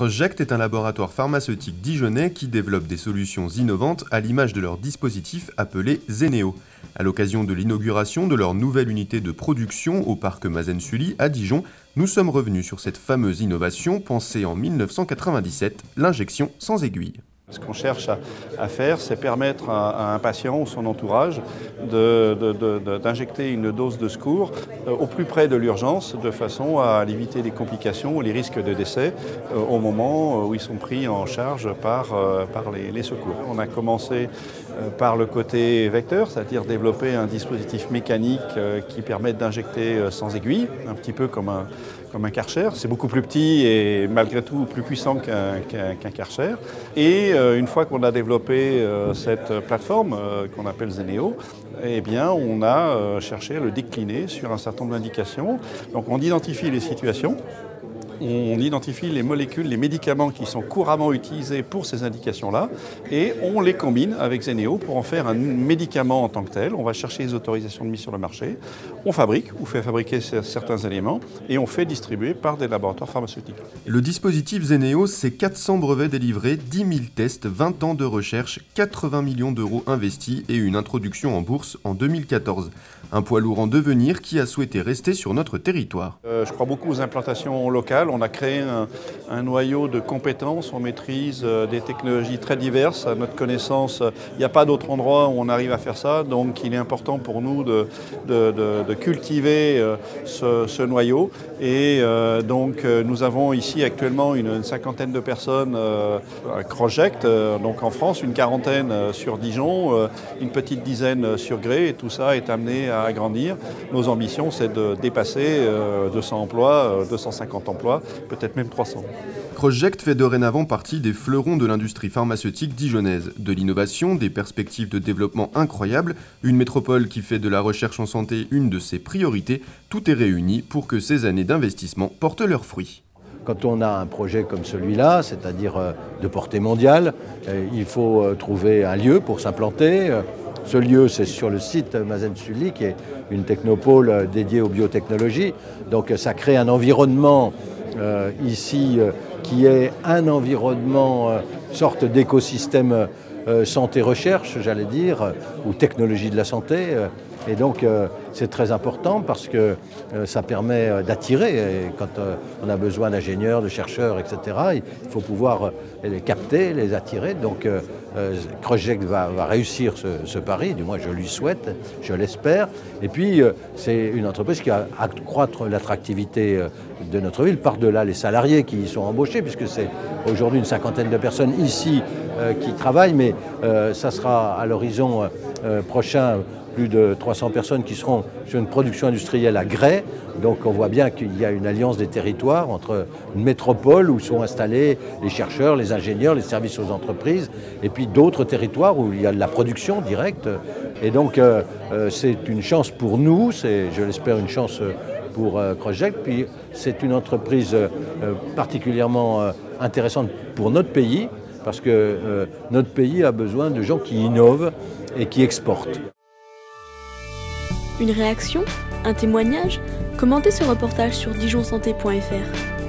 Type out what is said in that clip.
Crossject est un laboratoire pharmaceutique dijonnais qui développe des solutions innovantes à l'image de leur dispositif appelé Zeneo. À l'occasion de l'inauguration de leur nouvelle unité de production au parc Mazen-Sully à Dijon, nous sommes revenus sur cette fameuse innovation pensée en 1997, l'injection sans aiguille. Ce qu'on cherche à faire, c'est permettre à un patient ou son entourage d'injecter une dose de secours au plus près de l'urgence, de façon à limiter les complications ou les risques de décès au moment où ils sont pris en charge par les secours. On a commencé par le côté vecteur, c'est-à-dire développer un dispositif mécanique qui permette d'injecter sans aiguille, un petit peu comme un Karcher. C'est beaucoup plus petit et malgré tout plus puissant qu'un Karcher. Et une fois qu'on a développé cette plateforme qu'on appelle Zeneo, eh bien, on a cherché à le décliner sur un certain nombre d'indications. Donc on identifie les situations. On identifie les molécules, les médicaments qui sont couramment utilisés pour ces indications-là et on les combine avec Zeneo pour en faire un médicament en tant que tel. On va chercher les autorisations de mise sur le marché, on fabrique ou fait fabriquer certains éléments et on fait distribuer par des laboratoires pharmaceutiques. Le dispositif Zeneo, c'est 400 brevets délivrés, 10 000 tests, 20 ans de recherche, 80 millions d'euros investis et une introduction en bourse en 2014. Un poids lourd en devenir qui a souhaité rester sur notre territoire. Je crois beaucoup aux implantations locales. On a créé un noyau de compétences, on maîtrise des technologies très diverses. À notre connaissance, il n'y a pas d'autre endroit où on arrive à faire ça, donc il est important pour nous de cultiver ce noyau. Et donc nous avons ici actuellement une cinquantaine de personnes à Crossject, donc en France, une quarantaine sur Dijon, une petite dizaine sur Gré, et tout ça est amené à agrandir. Nos ambitions, c'est de dépasser 200 emplois, 250 emplois, peut-être même 300. Crossject fait dorénavant partie des fleurons de l'industrie pharmaceutique dijonnaise. De l'innovation, des perspectives de développement incroyables, une métropole qui fait de la recherche en santé une de ses priorités, tout est réuni pour que ces années d'investissement portent leurs fruits. Quand on a un projet comme celui-là, c'est-à-dire de portée mondiale, il faut trouver un lieu pour s'implanter. Ce lieu, c'est sur le site Mazen-Sully, qui est une technopole dédiée aux biotechnologies. Donc ça crée un environnement ici qui est un environnement, sorte d'écosystème santé-recherche, j'allais dire, ou technologie de la santé. Et donc c'est très important parce que ça permet d'attirer, quand on a besoin d'ingénieurs, de chercheurs, etc., il faut pouvoir les capter, les attirer. Donc Crossject va réussir ce pari, du moins je lui souhaite, je l'espère. Et puis c'est une entreprise qui va accroître l'attractivité de notre ville, par-delà les salariés qui y sont embauchés, puisque c'est aujourd'hui une cinquantaine de personnes ici qui travaillent, mais ça sera à l'horizon prochain plus de 300 personnes qui seront sur une production industrielle à Grès. Donc on voit bien qu'il y a une alliance des territoires entre une métropole où sont installés les chercheurs, les ingénieurs, les services aux entreprises, et puis d'autres territoires où il y a de la production directe. Et donc c'est une chance pour nous, c'est, je l'espère, une chance pour Crossject. Puis c'est une entreprise particulièrement intéressante pour notre pays, parce que notre pays a besoin de gens qui innovent et qui exportent. Une réaction? Un témoignage? Commentez ce reportage sur dijonsanté.fr.